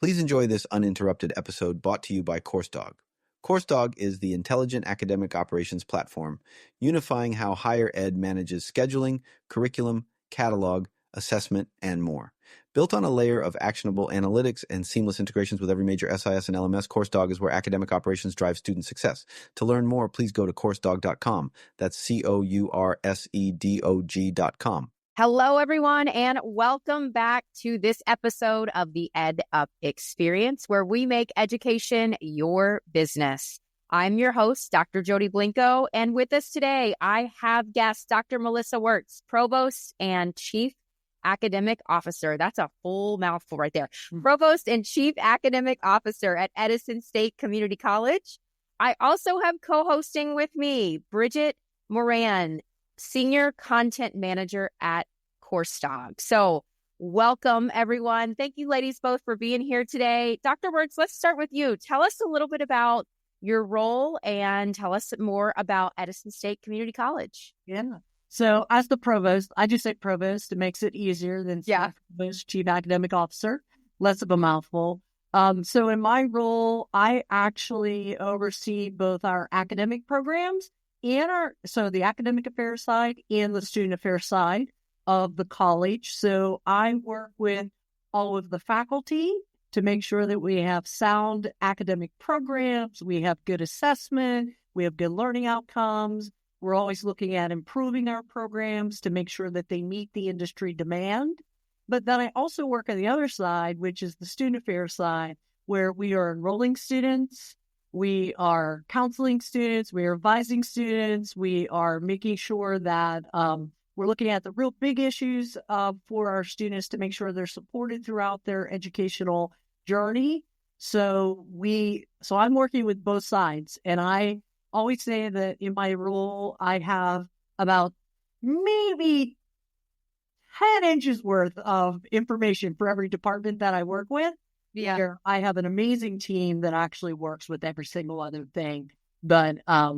Please enjoy this uninterrupted episode brought to you by CourseDog. CourseDog is the intelligent academic operations platform, unifying how higher ed manages scheduling, curriculum, catalog, assessment, and more. Built on a layer of actionable analytics and seamless integrations with every major SIS and LMS, CourseDog is where academic operations drive student success. To learn more, please go to CourseDog.com. That's CourseDog.com. Hello, everyone, and welcome back to this episode of the EdUp Experience, where we make education your business. I'm your host, Dr. Jody Blinko, and with us today, I have guest Dr. Melissa Wertz, Provost and Chief Academic Officer. That's a full mouthful right there. Provost and Chief Academic Officer at Edison State Community College. I also have co-hosting with me, Bridget Moran, Senior Content Manager at CourseDog. So welcome, everyone. Thank you, ladies, both for being here today. Dr. Wertz, let's start with you. Tell us a little bit about your role and tell us more about Edison State Community College. Yeah. So as the provost, I just say provost. It makes it easier than provost, chief academic officer, less of a mouthful. So in my role, I actually oversee both our academic programs and the academic affairs side and the student affairs side of the college. So I work with all of the faculty to make sure that we have sound academic programs, we have good assessment, we have good learning outcomes. We're always looking at improving our programs to make sure that they meet the industry demand. But then I also work on the other side, which is the student affairs side, where we are enrolling students, we are counseling students, we are advising students, we are making sure that we're looking at the real big issues for our students to make sure they're supported throughout their educational journey. So I'm working with both sides, and I always say that in my role, I have about maybe 10 inches worth of information for every department that I work with. Yeah, I have an amazing team that actually works with every single other thing. But I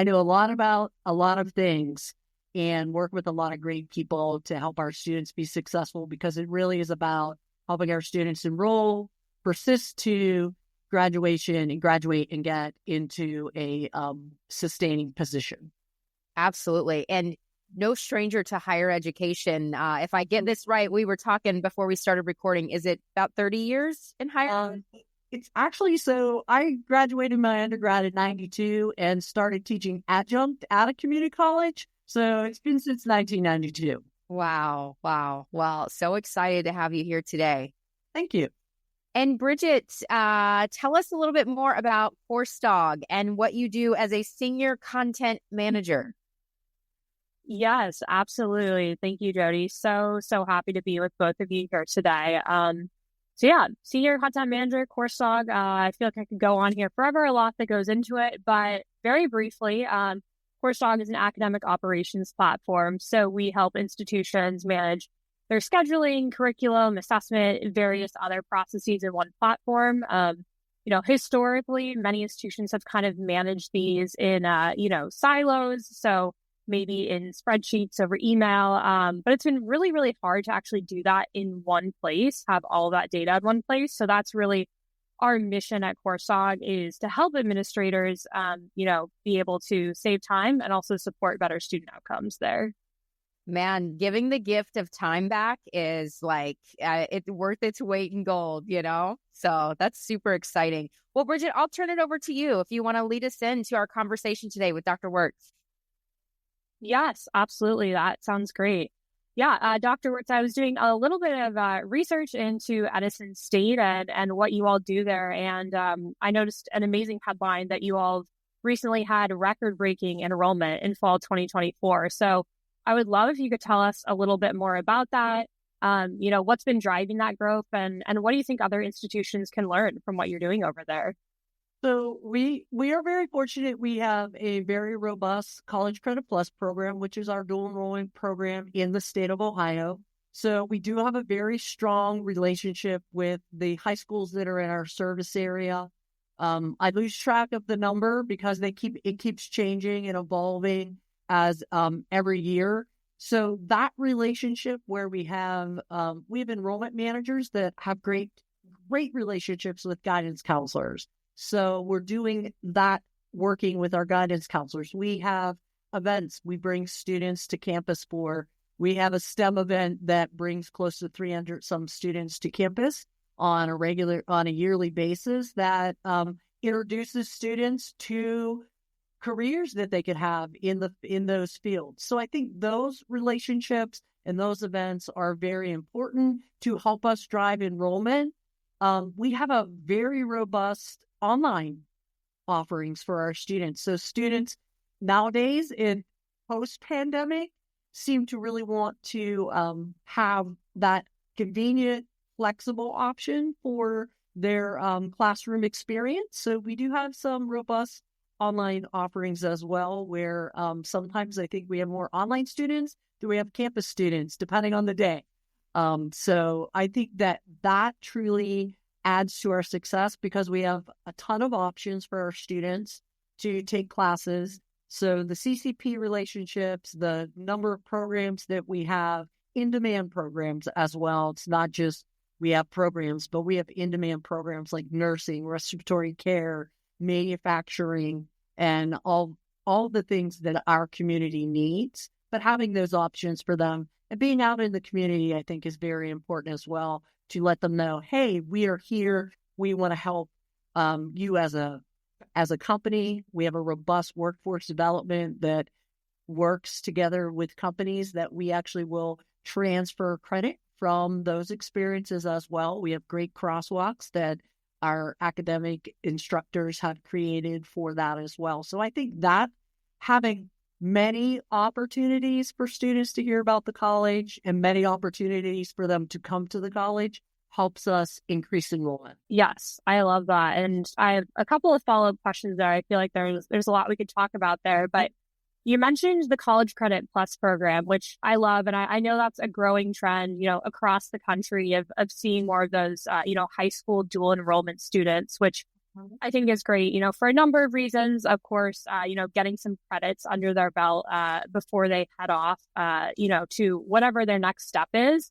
know a lot about a lot of things and work with a lot of great people to help our students be successful, because it really is about helping our students enroll, persist to graduation, and graduate and get into a sustaining position. Absolutely. And no stranger to higher education. If I get this right, we were talking before we started recording. Is it about 30 years in higher? It's actually, so I graduated my undergrad in 92 and started teaching adjunct at a community college. So it's been since 1992. Wow. Well, so excited to have you here today. Thank you. And Bridget, tell us a little bit more about CourseDog and what you do as a senior content manager. Yes, absolutely. Thank you, Jody. So happy to be with both of you here today. Senior content manager, CourseDog. I feel like I could go on here forever, a lot that goes into it, but very briefly, CourseDog is an academic operations platform. So we help institutions manage their scheduling, curriculum, assessment, and various other processes in one platform. Historically, many institutions have kind of managed these in, silos. So maybe in spreadsheets over email. But it's been really, really hard to actually do that in one place, have all of that data in one place. So that's really our mission at CourseDog, is to help administrators, be able to save time and also support better student outcomes there. Man, giving the gift of time back is like, it's worth its weight in gold, So that's super exciting. Well, Bridget, I'll turn it over to you if you want to lead us into our conversation today with Dr. Wertz. Yes, absolutely. That sounds great. Yeah, Dr. Wertz, I was doing a little bit of research into Edison State and what you all do there. And I noticed an amazing headline that you all recently had record-breaking enrollment in fall 2024. So I would love if you could tell us a little bit more about that. What's been driving that growth, and what do you think other institutions can learn from what you're doing over there? So we are very fortunate. We have a very robust College Credit Plus program, which is our dual enrollment program in the state of Ohio. So we do have a very strong relationship with the high schools that are in our service area. I lose track of the number because it keeps changing and evolving as every year. So that relationship where we have enrollment managers that have great great relationships with guidance counselors. So we're doing that, working with our guidance counselors. We have events we bring students to campus for. We have a STEM event that brings close to 300 some students to campus on a yearly basis that introduces students to careers that they could have in those fields. So I think those relationships and those events are very important to help us drive enrollment. We have a very robust online offerings for our students. So students nowadays in post-pandemic seem to really want to have that convenient, flexible option for their classroom experience. So we do have some robust online offerings as well, where sometimes I think we have more online students than we have campus students, depending on the day. So I think that truly adds to our success because we have a ton of options for our students to take classes. So the CCP relationships, the number of programs that we have, in-demand programs as well. It's not just we have programs, but we have in-demand programs like nursing, respiratory care, manufacturing, and all the things that our community needs. But having those options for them and being out in the community, I think, is very important as well, to let them know, hey, we are here. We want to help you as a company. We have a robust workforce development that works together with companies that we actually will transfer credit from those experiences as well. We have great crosswalks that our academic instructors have created for that as well. So I think that having many opportunities for students to hear about the college and many opportunities for them to come to the college helps us increase enrollment. Yes, I love that. And I have a couple of follow-up questions there. I feel like there's a lot we could talk about there, but you mentioned the College Credit Plus program, which I love. And I know that's a growing trend, across the country of seeing more of those, high school dual enrollment students, which I think is great, for a number of reasons. Of course, getting some credits under their belt before they head off, to whatever their next step is.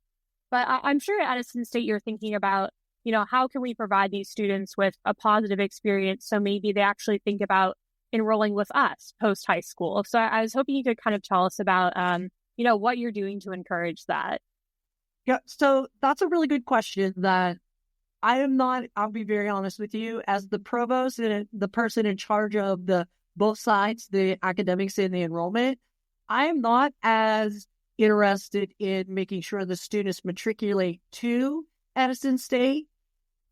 But I'm sure at Edison State, you're thinking about, how can we provide these students with a positive experience so maybe they actually think about enrolling with us post high school. So I was hoping you could kind of tell us about, what you're doing to encourage that. Yeah, so that's a really good question that I'll be very honest with you, as the provost and the person in charge of both sides, the academics and the enrollment, I am not as interested in making sure the students matriculate to Edison State.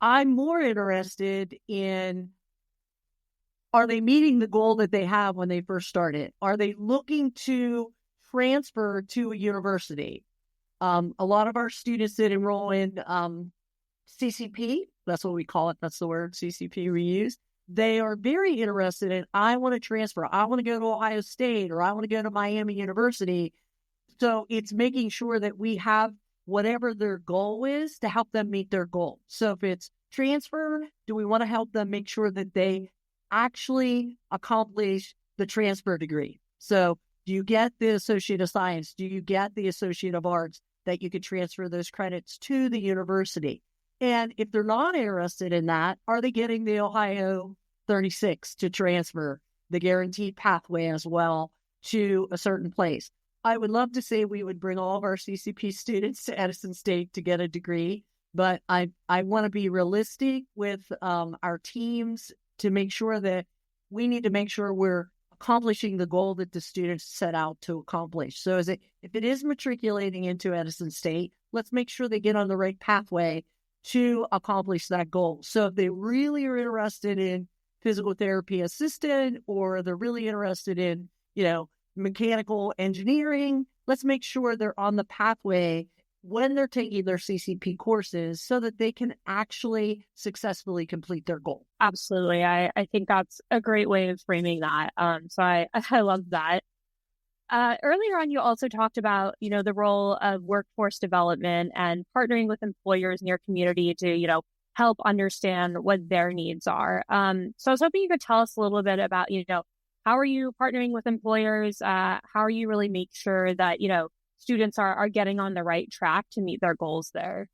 I'm more interested in, are they meeting the goal that they have when they first started? Are they looking to transfer to a university? A lot of our students that enroll in CCP, that's what we call it, that's the word, CCP we use, they are very interested in, I want to transfer, I want to go to Ohio State, or I want to go to Miami University. So it's making sure that we have whatever their goal is to help them meet their goal. So if it's transfer, do we want to help them make sure that they actually accomplish the transfer degree? So do you get the Associate of Science? Do you get the Associate of Arts that you could transfer those credits to the university? And if they're not interested in that, are they getting the Ohio 36 to transfer, the guaranteed pathway as well to a certain place? I would love to say we would bring all of our CCP students to Edison State to get a degree, but I want to be realistic with our teams to make sure that we need to make sure we're accomplishing the goal that the students set out to accomplish. So if it is matriculating into Edison State, let's make sure they get on the right pathway to accomplish that goal. So if they really are interested in physical therapy assistant, or they're really interested in, mechanical engineering, let's make sure they're on the pathway when they're taking their CCP courses so that they can actually successfully complete their goal. Absolutely. I think that's a great way of framing that. So I love that. Earlier on, you also talked about, the role of workforce development and partnering with employers in your community to, help understand what their needs are. So I was hoping you could tell us a little bit about, how are you partnering with employers? How are you really make sure that, students are getting on the right track to meet their goals there?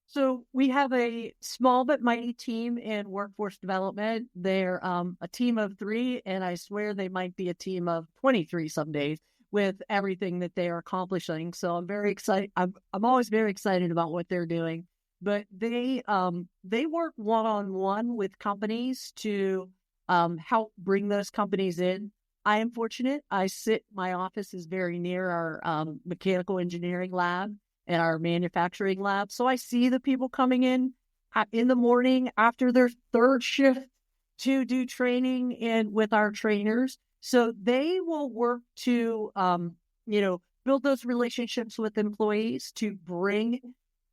So we have a small but mighty team in workforce development. They're a team of 3, and I swear they might be a team of 23 some days with everything that they are accomplishing. So I'm very excited. I'm always very excited about what they're doing. But they work one-on-one with companies to help bring those companies in. I am fortunate. My office is very near our mechanical engineering lab and our manufacturing lab. So I see the people coming in the morning after their 3rd shift to do training and with our trainers. So they will work to, build those relationships with employees to bring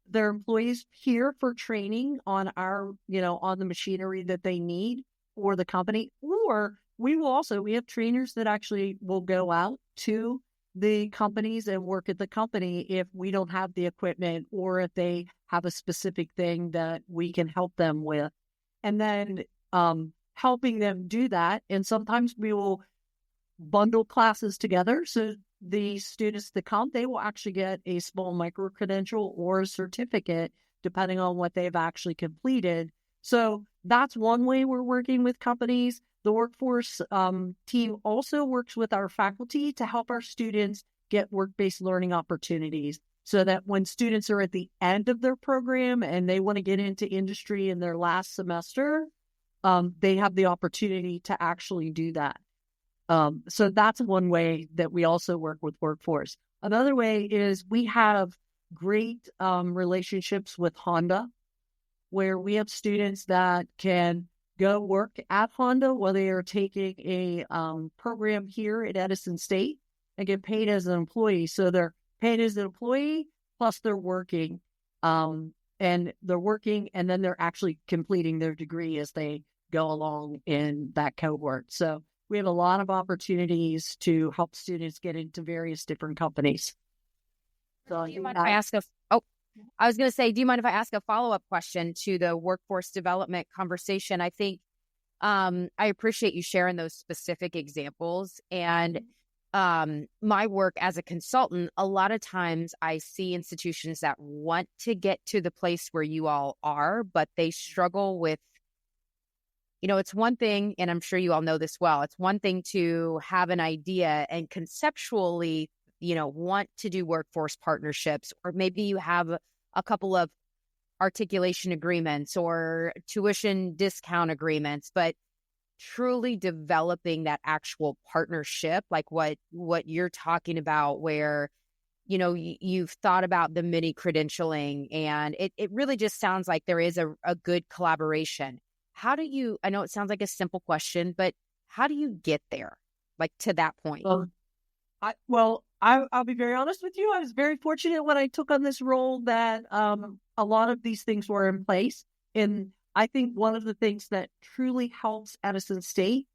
their employees here for training on on the machinery that they need for the company. Or we have trainers that actually will go out to the companies and work at the company if we don't have the equipment or if they have a specific thing that we can help them with. And then helping them do that. And sometimes we will bundle classes together. So the students that come, they will actually get a small micro-credential or a certificate, depending on what they've actually completed. So that's one way we're working with companies. The workforce team also works with our faculty to help our students get work-based learning opportunities so that when students are at the end of their program and they want to get into industry in their last semester, they have the opportunity to actually do that. So that's one way that we also work with workforce. Another way is we have great relationships with Honda, where we have students that can go work at Honda while they are taking a program here at Edison State and get paid as an employee. So they're paid as an employee, plus they're working, and then they're actually completing their degree as they go along in that cohort. So we have a lot of opportunities to help students get into various different companies. So do you mind if I ask I was going to say, do you mind if I ask a follow-up question to the workforce development conversation? I think I appreciate you sharing those specific examples. And my work as a consultant, a lot of times I see institutions that want to get to the place where you all are, but they struggle with, it's one thing, and I'm sure you all know this well, it's one thing to have an idea and conceptually want to do workforce partnerships, or maybe you have a couple of articulation agreements or tuition discount agreements, but truly developing that actual partnership, like what you're talking about, where, you've thought about the mini credentialing, and it really just sounds like there is a good collaboration. How do you, I know it sounds like a simple question, but how do you get there, like to that point? I'll be very honest with you. I was very fortunate when I took on this role that a lot of these things were in place. And I think one of the things that truly helps Edison State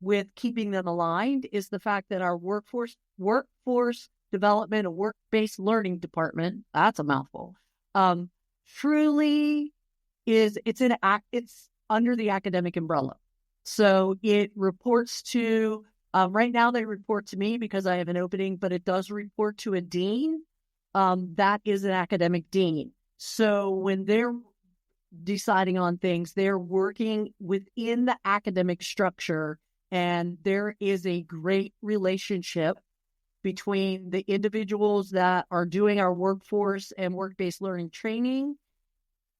with keeping them aligned is the fact that our workforce development and work-based learning department, that's a mouthful, truly it's under the academic umbrella. So it reports to right now, they report to me because I have an opening, but it does report to a dean. That is an academic dean. So when they're deciding on things, they're working within the academic structure, and there is a great relationship between the individuals that are doing our workforce and work-based learning training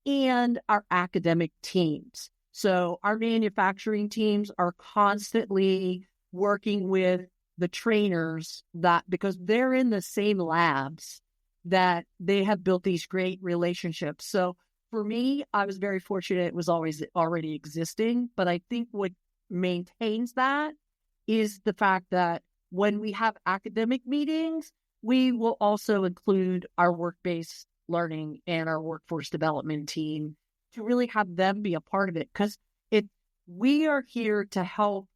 and our academic teams. So our manufacturing teams are constantly working with the trainers because they're in the same labs, that they have built these great relationships. So for me, I was very fortunate it was always already existing, but I think what maintains that is the fact that when we have academic meetings, we will also include our work-based learning and our workforce development team to really have them be a part of it, because we are here to help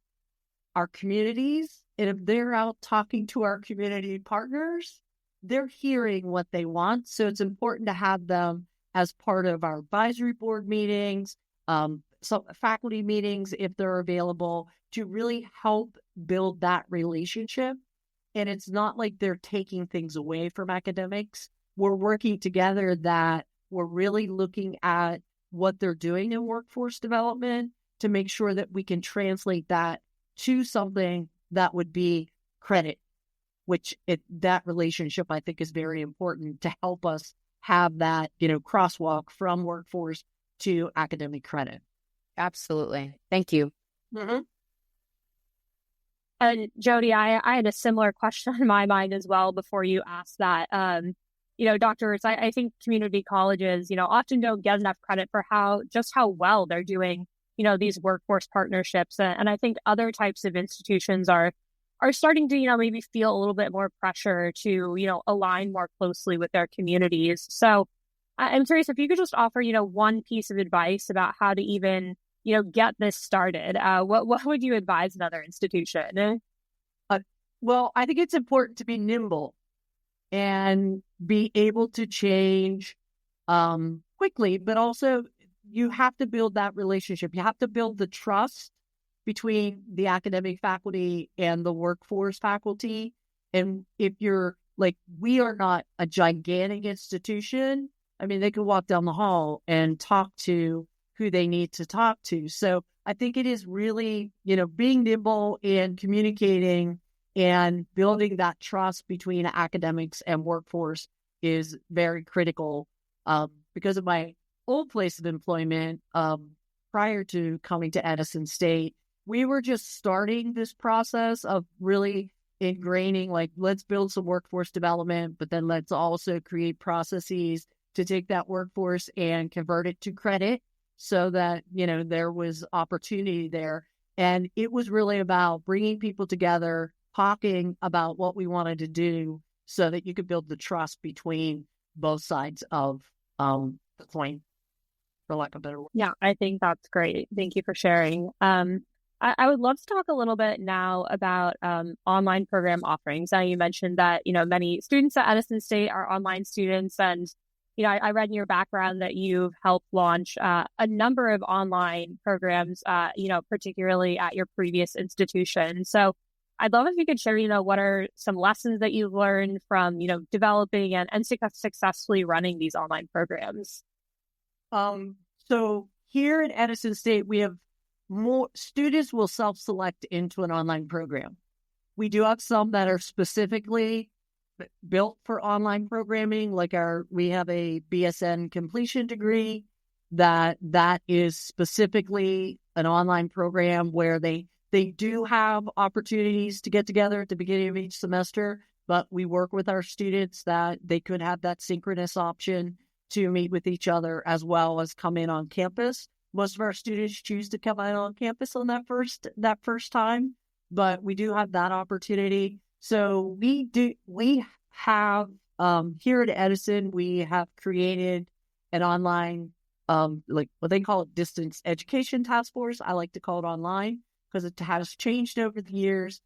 our communities. And if they're out talking to our community partners, they're hearing what they want. So it's important to have them as part of our advisory board meetings, some faculty meetings, if they're available, to really help build that relationship. And it's not like they're taking things away from academics. We're working together that we're really looking at what they're doing in workforce development to make sure that we can translate that to something that would be credit, that relationship I think is very important to help us have that, crosswalk from workforce to academic credit. Absolutely. Thank you. Mm-hmm. And Jody, I had a similar question in my mind as well before you asked that. Dr. Wertz, I think community colleges, often don't get enough credit for how well they're doing, these workforce partnerships. And I think other types of institutions are starting to, maybe feel a little bit more pressure to, align more closely with their communities. So I'm curious if you could just offer, one piece of advice about how to even, get this started. What would you advise another institution? Well, I think it's important to be nimble and be able to change quickly, but also you have to build that relationship. You have to build the trust between the academic faculty and the workforce faculty. And if you're we are not a gigantic institution. I mean, they could walk down the hall and talk to who they need to talk to. So I think it is really, being nimble and communicating and building that trust between academics and workforce is very critical. Because of my old place of employment, prior to coming to Edison State, we were just starting this process of really ingraining, let's build some workforce development, but then let's also create processes to take that workforce and convert it to credit so that, there was opportunity there. And it was really about bringing people together, talking about what we wanted to do so that you could build the trust between both sides of the coin, for lack of a better word. Yeah, I think that's great. Thank you for sharing. I would love to talk a little bit now about online program offerings. Now, you mentioned that, many students at Edison State are online students. And, I read in your background that you've helped launch a number of online programs, particularly at your previous institution. So I'd love if you could share, what are some lessons that you've learned from, developing and successfully running these online programs? So here at Edison State, we have more students will self-select into an online program. We do have some that are specifically built for online programming, we have a BSN completion degree that is specifically an online program where they do have opportunities to get together at the beginning of each semester, but we work with our students that they could have that synchronous option to meet with each other as well as come in on campus. Most of our students choose to come in on campus on that first time, but we do have that opportunity. So we have here at Edison, we have created an online, what they call it, distance education task force. I like to call it online because it has changed over the years.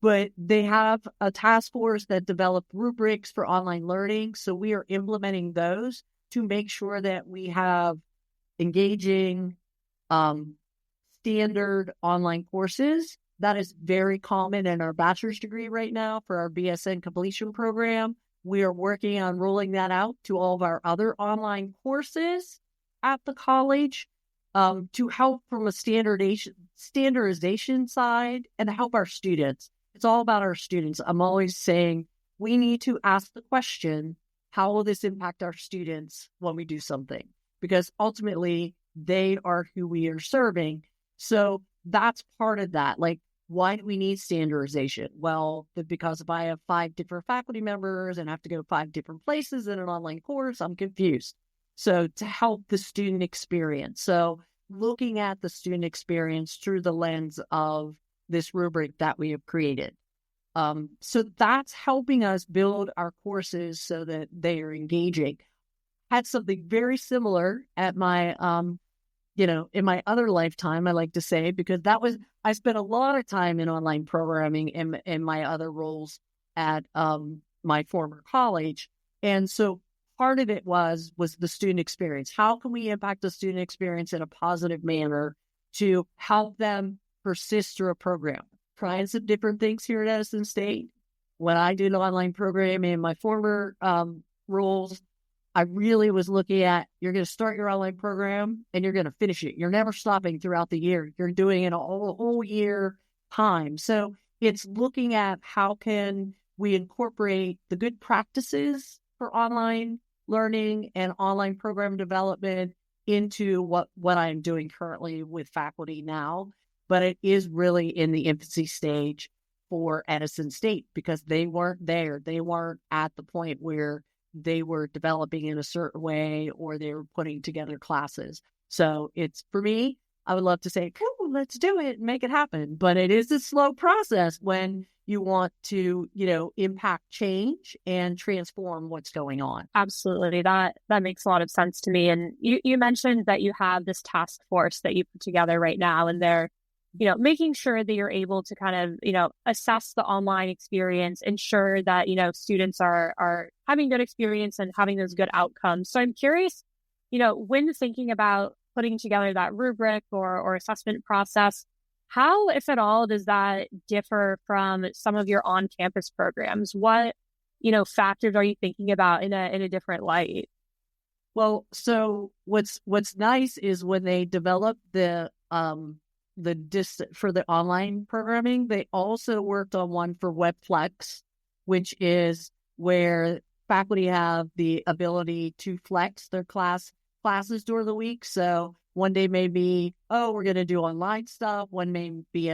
But they have a task force that developed rubrics for online learning. So we are implementing those to make sure that we have engaging, standard online courses. That is very common in our bachelor's degree right now for our BSN completion program. We are working on rolling that out to all of our other online courses at the college to help from a standardization side and help our students. It's all about our students. I'm always saying we need to ask the question, how will this impact our students when we do something? Because ultimately, they are who we are serving. So that's part of that. Why do we need standardization? Well, because if I have 5 different faculty members and have to go 5 different places in an online course, I'm confused. So to help the student experience. So looking at the student experience through the lens of this rubric that we have created. So that's helping us build our courses so that they are engaging. Had something very similar at my, in my other lifetime, I like to say, because I spent a lot of time in online programming in my other roles at my former college. And so part of it was the student experience. How can we impact the student experience in a positive manner to help them persist through a program? Trying some different things here at Edison State. When I did online programming in my former roles, I really was looking at, you're going to start your online program and you're going to finish it. You're never stopping throughout the year. You're doing it a whole year time. So it's looking at how can we incorporate the good practices for online learning and online program development into what I'm doing currently with faculty now. But it is really in the infancy stage for Edison State because they weren't there. They weren't at the point where they were developing in a certain way or they were putting together classes. So it's, for me, I would love to say, cool, let's do it, make it happen. But it is a slow process when you want to, impact change and transform what's going on. Absolutely. That makes a lot of sense to me. And you mentioned that you have this task force that you put together right now, and they're making sure that you're able to kind of, assess the online experience, ensure that, students are having good experience and having those good outcomes. So I'm curious, when thinking about putting together that rubric or assessment process, how, if at all, does that differ from some of your on-campus programs? What, factors are you thinking about in a different light? Well, so what's nice is when they develop for the online programming, they also worked on one for WebFlex, which is where faculty have the ability to flex their classes during the week. So one day may be, we're going to do online stuff. One may be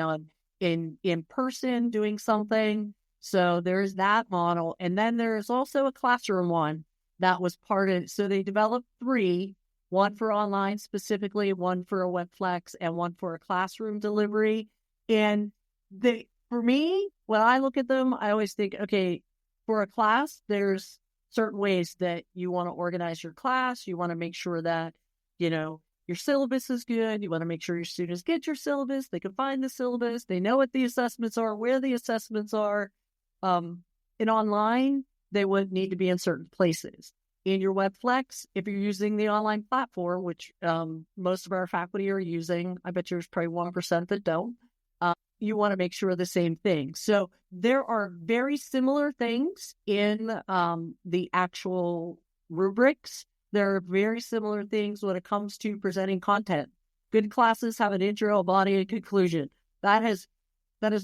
in person doing something. So there's that model. And then there's also a classroom one that was part of it. So they developed 3, one for online specifically, one for a WebFlex, and one for a classroom delivery. And for me, when I look at them, I always think, okay, for a class, there's certain ways that you want to organize your class. You want to make sure that, your syllabus is good. You want to make sure your students get your syllabus. They can find the syllabus. They know what the assessments are, where the assessments are. In online, they would need to be in certain places. In your WebFlex, if you're using the online platform, which most of our faculty are using, I bet there's probably 1% that don't, you want to make sure the same thing. So there are very similar things in the actual rubrics. There are very similar things when it comes to presenting content. Good classes have an intro, a body, and conclusion. That has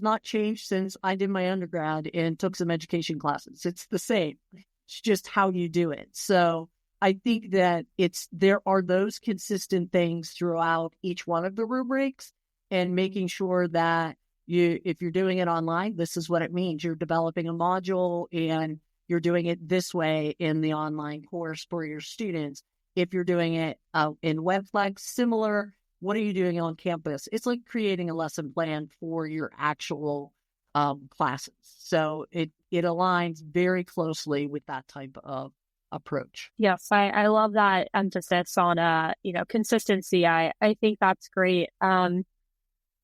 not changed since I did my undergrad and took some education classes. It's the same. It's just how you do it. So I think that there are those consistent things throughout each one of the rubrics, and making sure that if you're doing it online, this is what it means. You're developing a module and you're doing it this way in the online course for your students. If you're doing it in WebFlex, similar. What are you doing on campus? It's like creating a lesson plan for your actual classes. So it aligns very closely with that type of approach. Yes, I love that emphasis on consistency. I think that's great.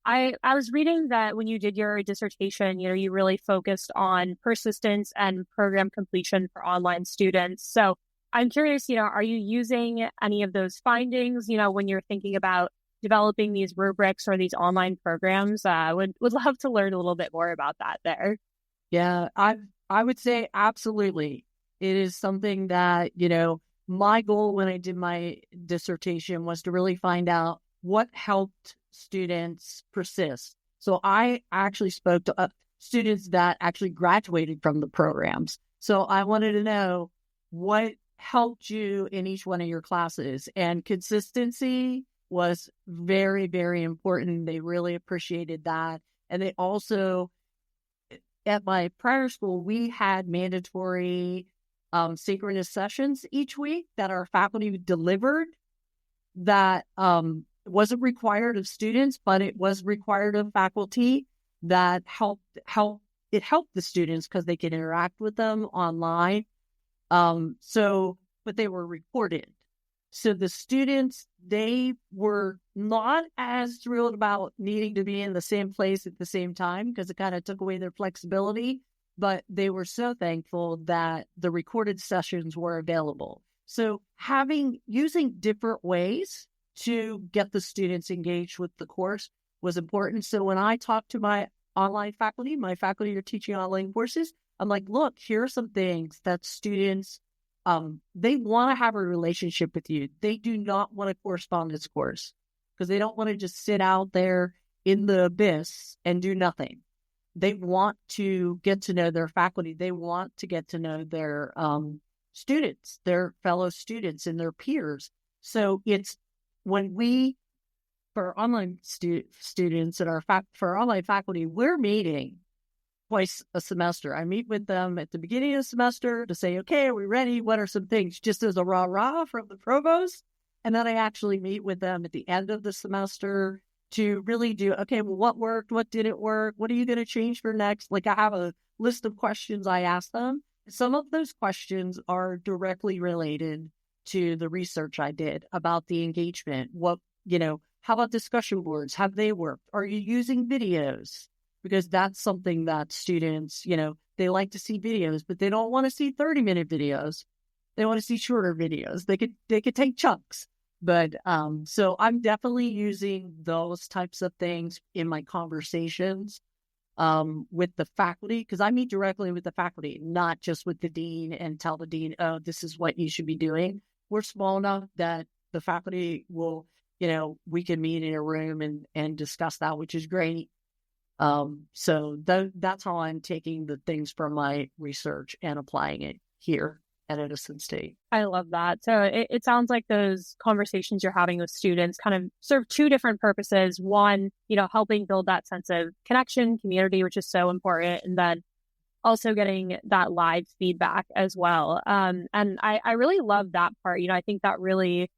I was reading that when you did your dissertation, you really focused on persistence and program completion for online students. So I'm curious, are you using any of those findings, when you're thinking about developing these rubrics or these online programs? Would love to learn a little bit more about that there. Yeah, I would say absolutely. It is something that, my goal when I did my dissertation was to really find out what helped students persist. So I actually spoke to students that actually graduated from the programs. So I wanted to know what helped you in each one of your classes. And consistency was very, very important. They really appreciated that. And they also, at my prior school, we had mandatory synchronous sessions each week that our faculty delivered that wasn't required of students, but it was required of faculty that helped the students because they could interact with them online. But they were recorded. So the students, they were not as thrilled about needing to be in the same place at the same time because it kind of took away their flexibility, but they were so thankful that the recorded sessions were available. So using different ways to get the students engaged with the course was important. So when I talk to my online faculty, my faculty are teaching online courses, I'm like, look, here are some things that students they want to have a relationship with you. They do not want a correspondence course because they don't want to just sit out there in the abyss and do nothing. They want to get to know their faculty. They want to get to know their students, their fellow students and their peers. So it's when for our online students and for our online faculty, we're meeting twice a semester. I meet with them at the beginning of the semester to say, okay, are we ready? What are some things? Just as a rah-rah from the provost. And then I actually meet with them at the end of the semester to really do, okay, well, what worked? What didn't work? What are you going to change for next? Like I have a list of questions I ask them. Some of those questions are directly related to the research I did about the engagement. How about discussion boards? Have they worked? Are you using videos? Because that's something that students, they like to see videos, but they don't want to see 30-minute videos. They want to see shorter videos. They could take chunks. But so I'm definitely using those types of things in my conversations with the faculty, because I meet directly with the faculty, not just with the dean and tell the dean, oh, this is what you should be doing. We're small enough that the faculty will, we can meet in a room and discuss that, which is great. So that's how I'm taking the things from my research and applying it here at Edison State. I love that. So it sounds like those conversations you're having with students kind of serve two different purposes. One, helping build that sense of connection, community, which is so important. And then also getting that live feedback as well. And I really love that part. I think that really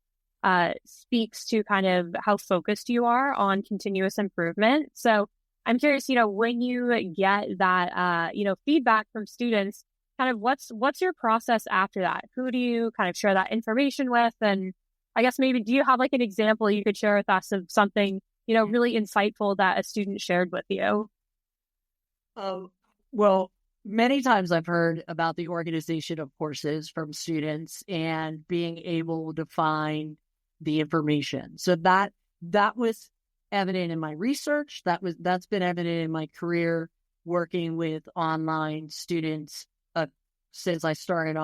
speaks to kind of how focused you are on continuous improvement. So I'm curious, when you get that, feedback from students, kind of what's your process after that? Who do you kind of share that information with? And I guess maybe do you have like an example you could share with us of something, really insightful that a student shared with you? Well, many times I've heard about the organization of courses from students and being able to find the information. So that was evident in my research. That's been evident in my career working with online students since I started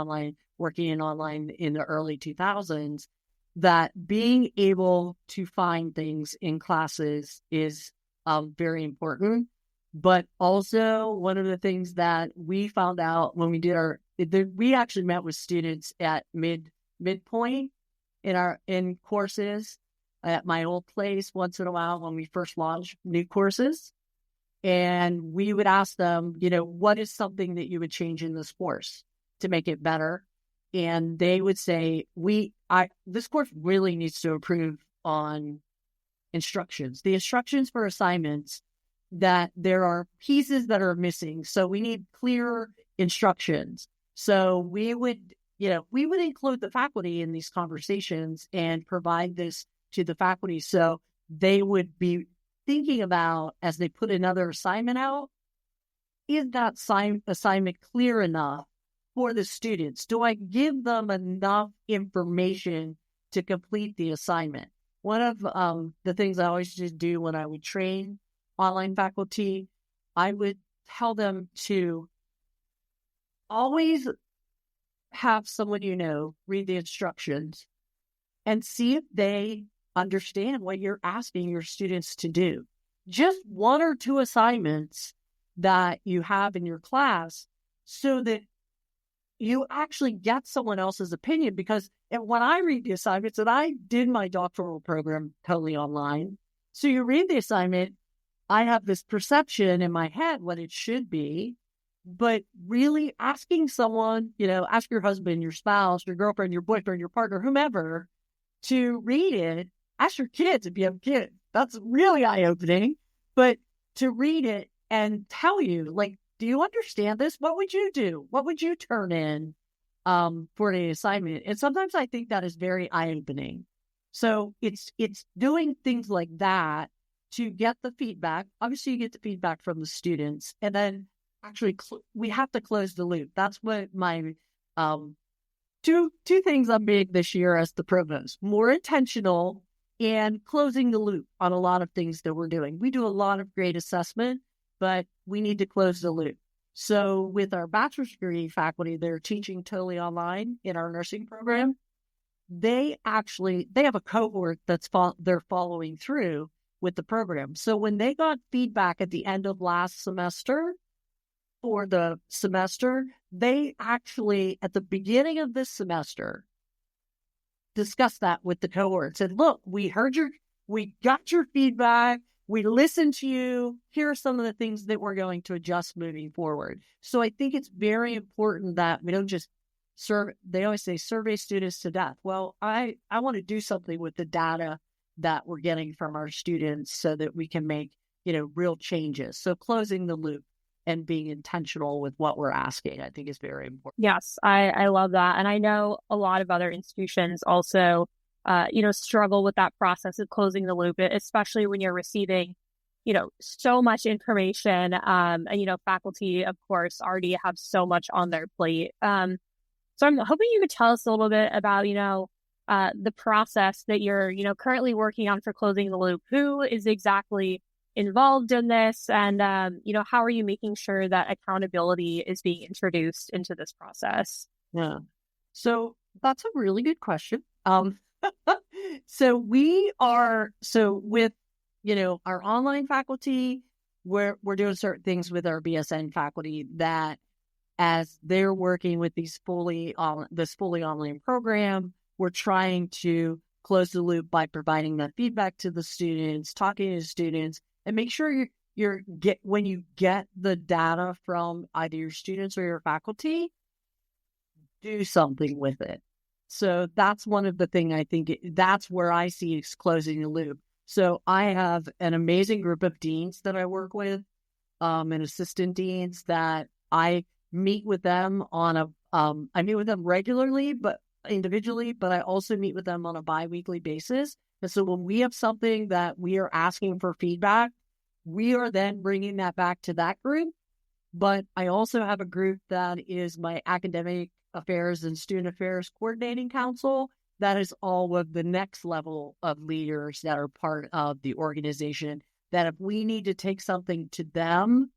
working in online in the early 2000s, that being able to find things in classes is very important. But also one of the things that we found out when we did we actually met with students at midpoint in courses at my old place once in a while when we first launched new courses. And we would ask them, what is something that you would change in this course to make it better? And they would say, this course really needs to improve on instructions. The instructions for assignments, that there are pieces that are missing. So we need clear instructions. So we would include the faculty in these conversations and provide this to the faculty. So they would be thinking about, as they put another assignment out, is that assignment clear enough for the students? Do I give them enough information to complete the assignment? One of the things I always just do when I would train online faculty, I would tell them to always have someone read the instructions and see if they understand what you're asking your students to do. Just one or two assignments that you have in your class so that you actually get someone else's opinion. Because when I read the assignments, and I did my doctoral program totally online, so you read the assignment, I have this perception in my head what it should be, but really asking someone, ask your husband, your spouse, your girlfriend, your boyfriend, your partner, whomever, to read it. Ask your kids if you have kids. That's really eye-opening. But to read it and tell you, do you understand this? What would you do? What would you turn in for the assignment? And sometimes I think that is very eye-opening. So it's doing things like that to get the feedback. Obviously, you get the feedback from the students. And then actually, we have to close the loop. That's what my two things I'm big this year as the provost. More intentional and closing the loop on a lot of things that we're doing. We do a lot of great assessment, but we need to close the loop. So with our bachelor's degree faculty, they're teaching totally online in our nursing program. They have a cohort they're following through with the program. So when they got feedback at the end of last semester for the semester, they actually, at the beginning of this semester, discussed that with the cohort. Said, look, we got your feedback. We listened to you. Here are some of the things that we're going to adjust moving forward. So I think it's very important that we don't just they always say survey students to death. Well, I want to do something with the data that we're getting from our students so that we can make, real changes. So closing the loop and being intentional with what we're asking, I think is very important. Yes, I love that. And I know a lot of other institutions also struggle with that process of closing the loop, especially when you're receiving, so much information. And, faculty, of course, already have so much on their plate. So I'm hoping you could tell us a little bit about, the process that you're, currently working on for closing the loop. Who is exactly involved in this? And, how are you making sure that accountability is being introduced into this process? Yeah. So that's a really good question. So with, our online faculty, we're doing certain things with our BSN faculty that as they're working with this fully online program, we're trying to close the loop by providing that feedback to the students, talking to the students, and make sure when you get the data from either your students or your faculty, do something with it. So that's one of the things I think that's where I see is closing the loop. So I have an amazing group of deans that I work with, and assistant deans that I meet with them I meet with them regularly, but individually, but I also meet with them on a bi-weekly basis. And so when we have something that we are asking for feedback, we are then bringing that back to that group. But I also have a group that is my academic affairs and student affairs coordinating council. That is all of the next level of leaders that are part of the organization, that if we need to take something to them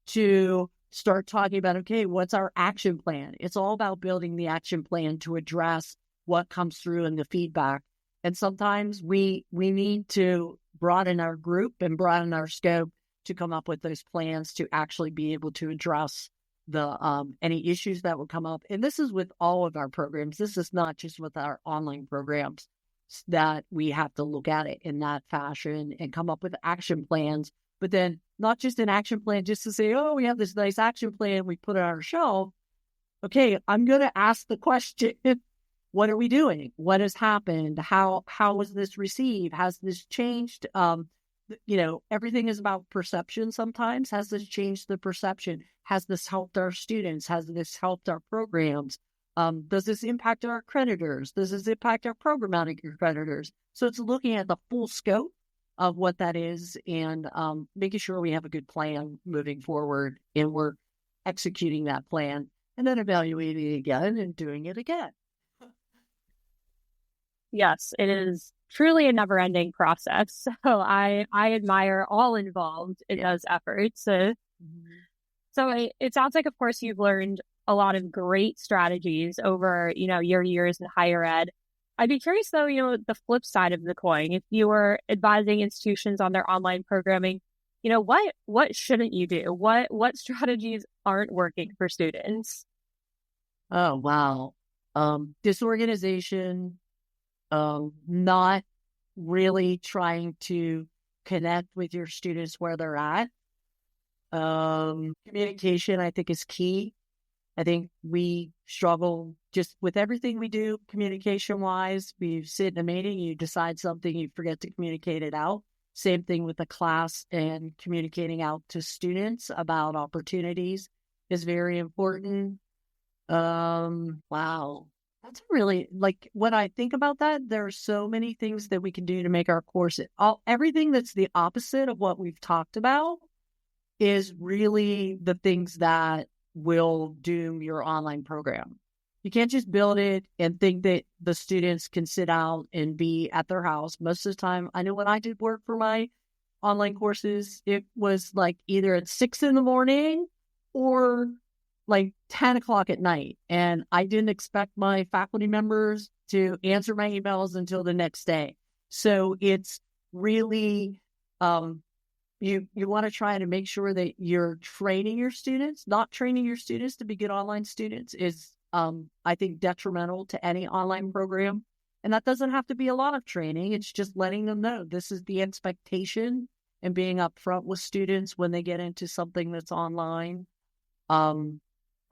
to start talking about, okay, what's our action plan? It's all about building the action plan to address what comes through in the feedback. And sometimes we need to broaden our group and broaden our scope to come up with those plans to actually be able to address the any issues that would come up. And this is with all of our programs. This is not just with our online programs, that we have to look at it in that fashion and come up with action plans. But then not just an action plan just to say, oh, we have this nice action plan, we put it on our shelf. Okay, I'm going to ask the question, what are we doing? What has happened? How was this received? Has this changed? Everything is about perception sometimes. Has this changed the perception? Has this helped our students? Has this helped our programs? Does this impact our accreditors? Does this impact our programmatic accreditors? So it's looking at the full scope of what that is and making sure we have a good plan moving forward and we're executing that plan and then evaluating it again and doing it again. Yes, it is truly a never-ending process. So I admire all involved in those efforts. So it sounds like, of course, you've learned a lot of great strategies over, your years in higher ed. I'd be curious, though, the flip side of the coin. If you were advising institutions on their online programming, what shouldn't you do? What strategies aren't working for students? Oh, wow. Disorganization, not really trying to connect with your students where they're at. Communication, I think, is key. I think we struggle just with everything we do communication-wise. We sit in a meeting, you decide something, you forget to communicate it out. Same thing with the class, and communicating out to students about opportunities is very important. Wow. That's really, when I think about that, there are so many things that we can do to make our course, everything that's the opposite of what we've talked about is really the things that will do your online program. You can't just build it and think that the students can sit out and be at their house. Most of the time, I know when I did work for my online courses, it was either at 6 a.m. or like 10 o'clock at night. And I didn't expect my faculty members to answer my emails until the next day. So it's really, you want to try to make sure that you're training your students. Not training your students to be good online students is, I think, detrimental to any online program. And that doesn't have to be a lot of training. It's just letting them know this is the expectation and being upfront with students when they get into something that's online.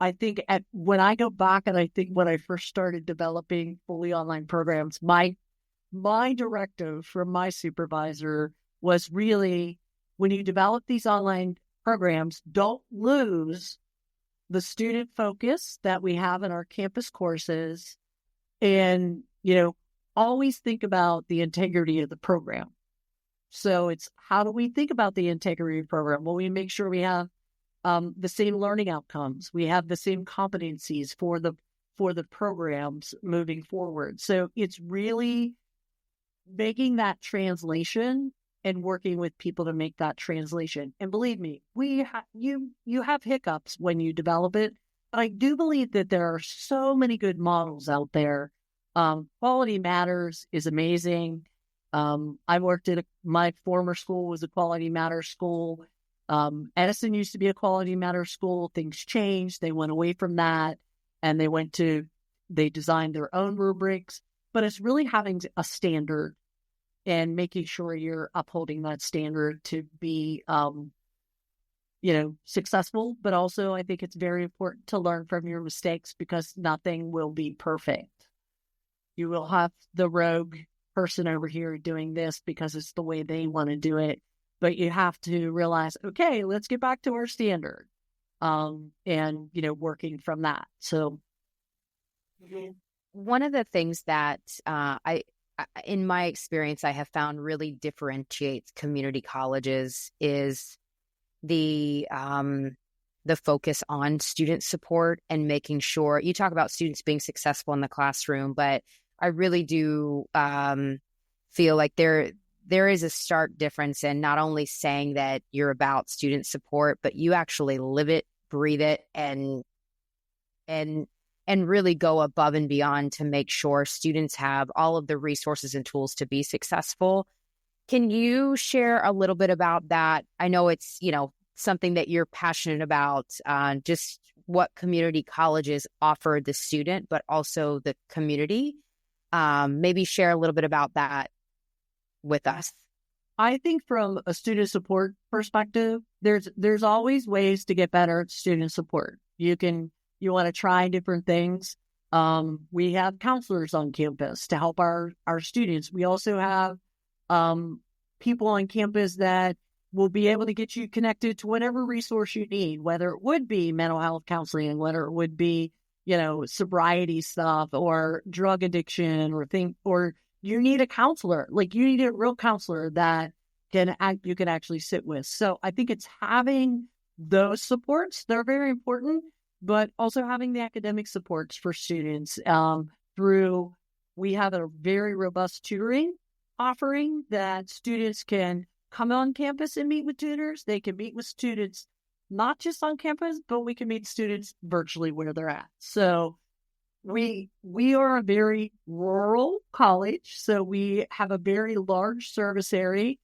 I think when I go back and I think when I first started developing fully online programs, my directive from my supervisor was really, when you develop these online programs, don't lose the student focus that we have in our campus courses, and, always think about the integrity of the program. So it's, how do we think about the integrity of the program? Well, we make sure we have the same learning outcomes. We have the same competencies for the programs moving forward. So it's really making that translation and working with people to make that translation. And believe me, you have hiccups when you develop it, but I do believe that there are so many good models out there. Quality Matters is amazing. I worked at my former school was a Quality Matters school. Edison used to be a Quality Matters school. Things changed. They went away from that, and they designed their own rubrics. But it's really having a standard and making sure you're upholding that standard to be, successful. But also, I think it's very important to learn from your mistakes, because nothing will be perfect. You will have the rogue person over here doing this because it's the way they want to do it. But you have to realize, okay, let's get back to our standard, and, working from that. So one of the things that in my experience, I have found really differentiates community colleges is the focus on student support and making sure, you talk about students being successful in the classroom, but I really do feel like there is a stark difference in not only saying that you're about student support, but you actually live it, breathe it, and really go above and beyond to make sure students have all of the resources and tools to be successful. Can you share a little bit about that? I know it's, something that you're passionate about, just what community colleges offer the student, but also the community. Maybe share a little bit about that with us. I think from a student support perspective, there's always ways to get better at student support. You want to try different things. We have counselors on campus to help our students. We also have people on campus that will be able to get you connected to whatever resource you need, whether it would be mental health counseling, whether it would be, sobriety stuff or drug addiction or you need a counselor, like you need a real counselor that you can actually sit with. So I think it's having those supports. They're very important, but also having the academic supports for students we have a very robust tutoring offering that students can come on campus and meet with tutors. They can meet with students not just on campus, but we can meet students virtually where they're at. So we are a very rural college, so we have a very large service area,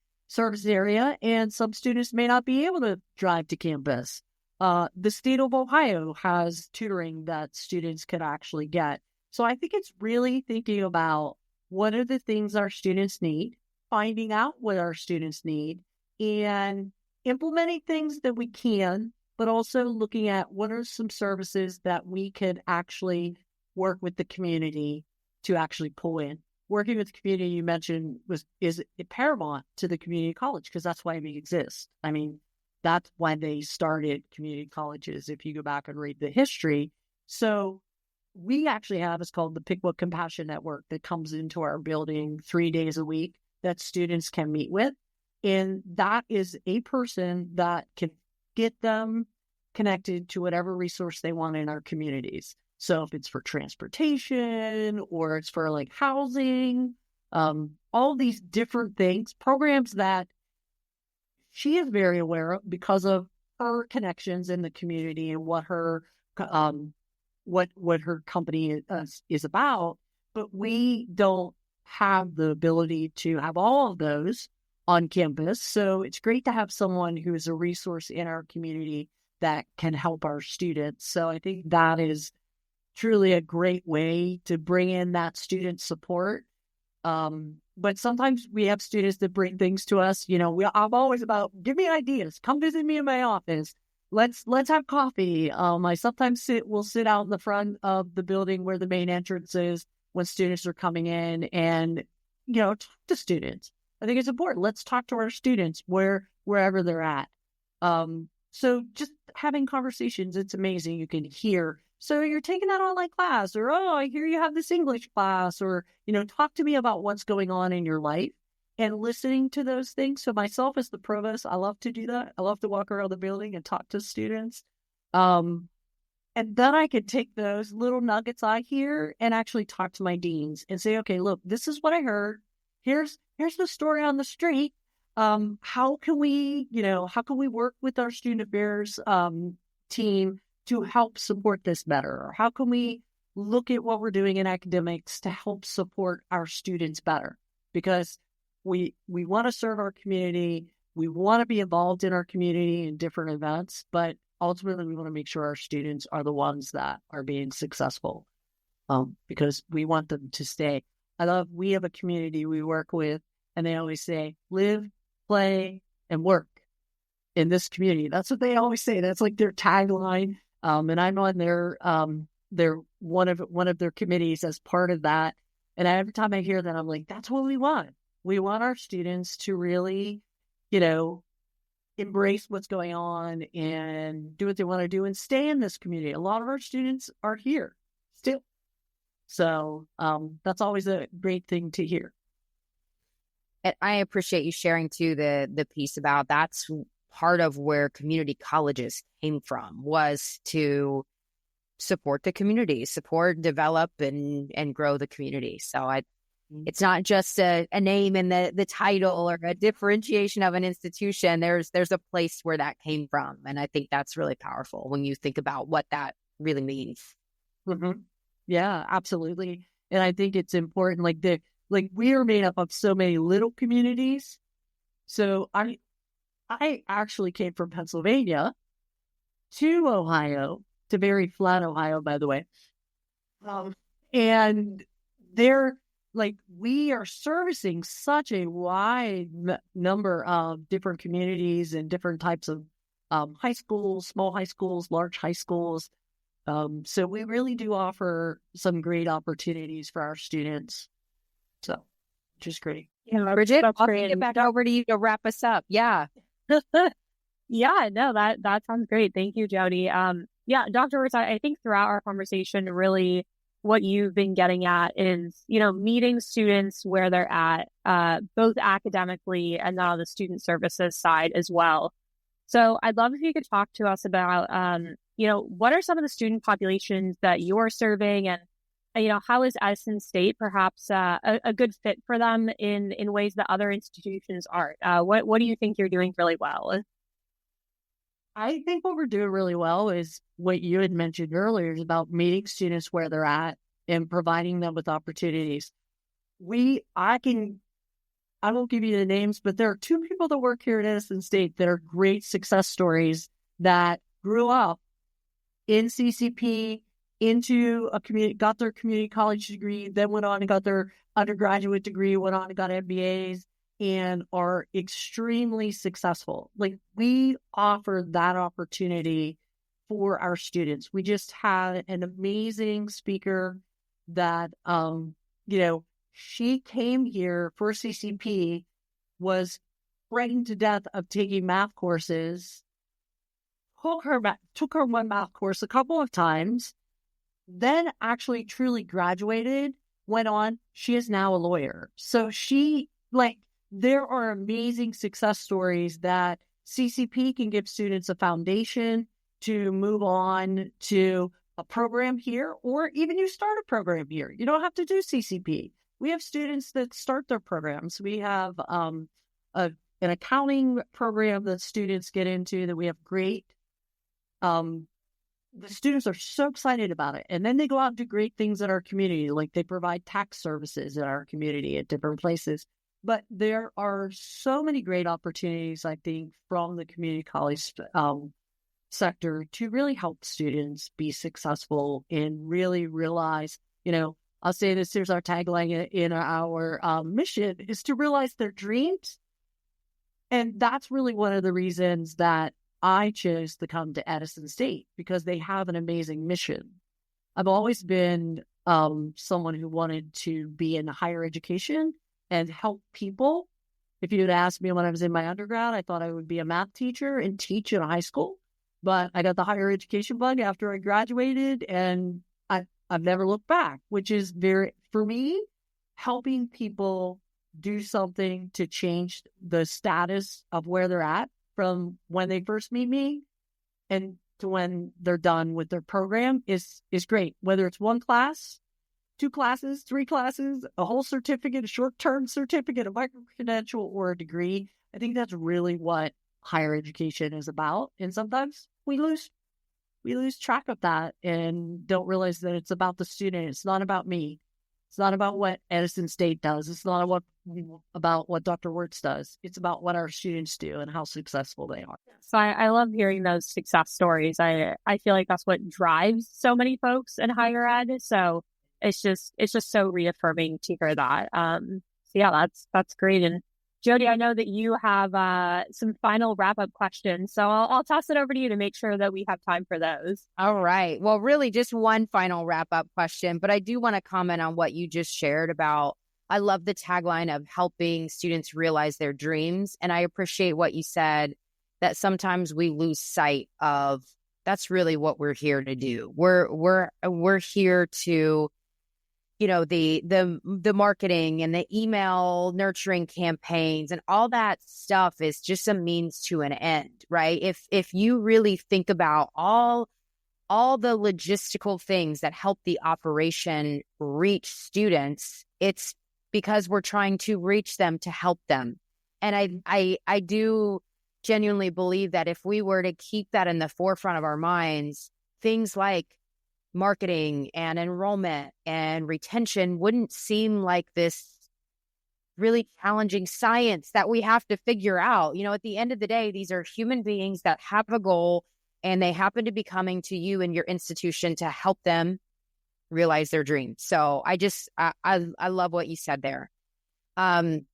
and some students may not be able to drive to campus. The state of Ohio has tutoring that students could actually get. So I think it's really thinking about what are the things our students need, finding out what our students need, and implementing things that we can, but also looking at what are some services that we could actually work with the community to actually pull in. Working with the community, you mentioned, is paramount to the community college, because that's why we exist. I mean, that's why they started community colleges, if you go back and read the history. So we actually have, it's called the Pickwick Compassion Network, that comes into our building 3 days a week that students can meet with. And that is a person that can get them connected to whatever resource they want in our communities. So if it's for transportation or it's for like housing, all these different things, programs that she is very aware of because of her connections in the community and what her what her company is about, but we don't have the ability to have all of those on campus. So it's great to have someone who is a resource in our community that can help our students. So I think that is truly a great way to bring in that student support. But sometimes we have students that bring things to us. I'm always about, give me ideas. Come visit me in my office. Let's have coffee. I sometimes will sit out in the front of the building where the main entrance is when students are coming in and, talk to students. I think it's important. Let's talk to our students wherever they're at. So just having conversations, it's amazing. You can hear. So you're taking that online class, or, oh, I hear you have this English class, or, talk to me about what's going on in your life and listening to those things. So myself as the provost, I love to do that. I love to walk around the building and talk to students. And then I could take those little nuggets I hear and actually talk to my deans and say, okay, look, this is what I heard. Here's the story on the street. How can we work with our student affairs team to help support this better? Or how can we look at what we're doing in academics to help support our students better? Because we want to serve our community. We want to be involved in our community in different events, but ultimately we want to make sure our students are the ones that are being successful, because we want them to stay. We have a community we work with, and they always say, live, play, and work in this community. That's what they always say. That's like their tagline. And I'm on their one of their committees as part of that. And every time I hear that, I'm like, that's what we want. We want our students to really, embrace what's going on and do what they want to do and stay in this community. A lot of our students are here still. So that's always a great thing to hear. I appreciate you sharing too the piece about that's part of where community colleges came from, was to support the community, support, develop, and grow the community. So it's not just a name and the title or a differentiation of an institution. There's a place where that came from. And I think that's really powerful when you think about what that really means. Mm-hmm. Yeah, absolutely. And I think it's important, like we are made up of so many little communities. So I actually came from Pennsylvania to Ohio, to very flat Ohio, by the way. And we are servicing such a wide number of different communities and different types of high schools, small high schools, large high schools. So we really do offer some great opportunities for our students. So, which is great. Yeah, Bridget, I'll get back over to you to wrap us up. Yeah. Yeah, no, that sounds great. Thank you, Jody. Yeah, Dr. Wertz, I think throughout our conversation, really what you've been getting at is, meeting students where they're at, both academically and on the student services side as well. So I'd love if you could talk to us about, what are some of the student populations that you're serving, and how is Edison State perhaps a good fit for them in ways that other institutions aren't? What do you think you're doing really well? I think what we're doing really well is what you had mentioned earlier, is about meeting students where they're at and providing them with opportunities. I won't give you the names, but there are two people that work here at Edison State that are great success stories that grew up in CCP, into a community, got their community college degree, then went on and got their undergraduate degree, went on and got MBAs, and are extremely successful. Like, we offer that opportunity for our students. We just had an amazing speaker that, she came here for CCP, was frightened to death of taking math courses, took her one math course a couple of times, then actually truly graduated, went on. She is now a lawyer. So there are amazing success stories that CCP can give students a foundation to move on to a program here, or even you start a program here. You don't have to do CCP. We have students that start their programs. We have a an accounting program that students get into that we have great. The students are so excited about it. And then they go out and do great things in our community, like they provide tax services in our community at different places. But there are so many great opportunities, I think, from the community college sector to really help students be successful and really realize, I'll say this, here's our tagline in our mission, is to realize their dreams. And that's really one of the reasons that I chose to come to Edison State, because they have an amazing mission. I've always been someone who wanted to be in higher education and help people. If you had asked me when I was in my undergrad, I thought I would be a math teacher and teach in a high school. But I got the higher education bug after I graduated, and I've never looked back, which is for me, helping people do something to change the status of where they're at from when they first meet me and to when they're done with their program is great. Whether it's one class, 2 classes, 3 classes, a whole certificate, a short-term certificate, a micro-credential, or a degree, I think that's really what higher education is about. And sometimes we lose track of that and don't realize that it's about the student. It's not about me. It's not about what Edison State does. It's not about what Dr. Wertz does. It's about what our students do and how successful they are. So I love hearing those success stories. I feel like that's what drives so many folks in higher ed. So it's just so reaffirming to hear that. So yeah, that's great. And Jody, I know that you have some final wrap-up questions, so I'll toss it over to you to make sure that we have time for those. All right. Well, really just one final wrap-up question, but I do want to comment on what you just shared about, I love the tagline of helping students realize their dreams, and I appreciate what you said, that sometimes we lose sight of that's really what we're here to do. We're here to, the marketing and the email nurturing campaigns and all that stuff is just a means to an end, right? If you really think about all the logistical things that help the operation reach students, it's because we're trying to reach them to help them. And I do genuinely believe that if we were to keep that in the forefront of our minds, things like marketing and enrollment and retention wouldn't seem like this really challenging science that we have to figure out. At the end of the day, these are human beings that have a goal, and they happen to be coming to you and your institution to help them realize their dreams. So I love what you said there. And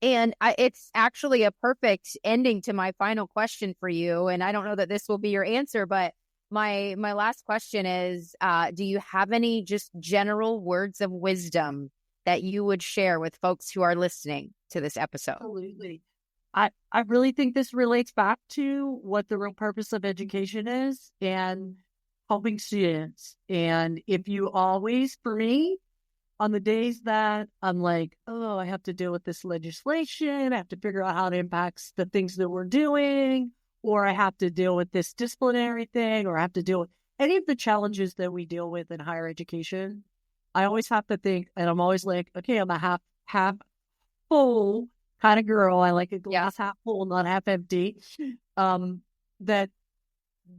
it's actually a perfect ending to my final question for you. And I don't know that this will be your answer, but my last question is, do you have any just general words of wisdom that you would share with folks who are listening to this episode? Absolutely. I really think this relates back to what the real purpose of education is and helping students. And if you always, for me, on the days that I'm like, oh, I have to deal with this legislation, I have to figure out how it impacts the things that we're doing, or I have to deal with this disciplinary thing, or I have to deal with any of the challenges that we deal with in higher education, I always have to think, and I'm always like, okay, I'm a half full kind of girl. I like a glass half full, not half empty. That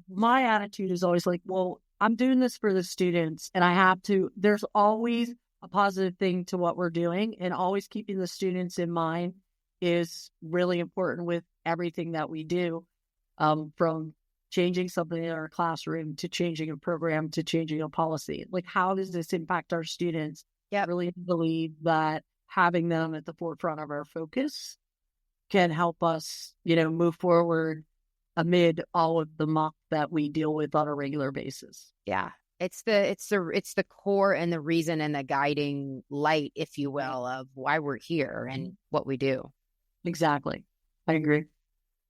my attitude is always like, well, I'm doing this for the students, and there's always a positive thing to what we're doing, and always keeping the students in mind is really important with everything that we do. From changing something in our classroom to changing a program to changing a policy. Like, how does this impact our students? I really believe that having them at the forefront of our focus can help us, move forward amid all of the muck that we deal with on a regular basis. Yeah. It's the core and the reason and the guiding light, if you will, of why we're here and what we do. Exactly. I agree.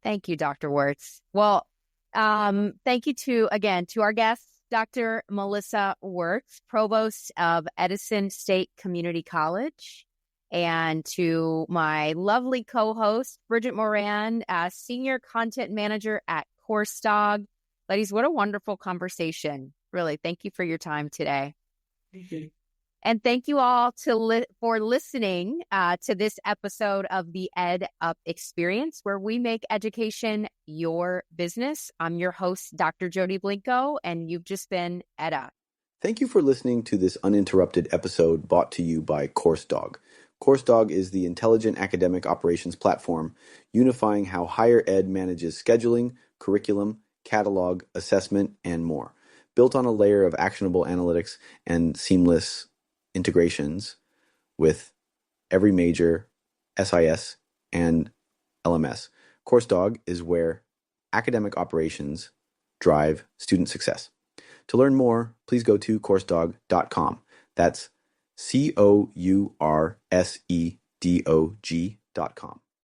Thank you, Dr. Wertz. Well, thank you to our guest, Dr. Melissa Wertz, Provost of Edison State Community College, and to my lovely co-host, Bridget Moran, Senior Content Manager at CourseDog. Ladies, what a wonderful conversation. Really, thank you for your time today. Thank you. And thank you all for listening to this episode of the EdUp Experience, where we make education your business. I'm your host, Dr. Jody Blinko, and you've just been EdUp. Thank you for listening to this uninterrupted episode brought to you by CourseDog. CourseDog is the intelligent academic operations platform unifying how higher ed manages scheduling, curriculum, catalog, assessment, and more. Built on a layer of actionable analytics and seamless integrations with every major SIS and LMS. CourseDog is where academic operations drive student success. To learn more, please go to coursedog.com. That's COURSEDOG.com.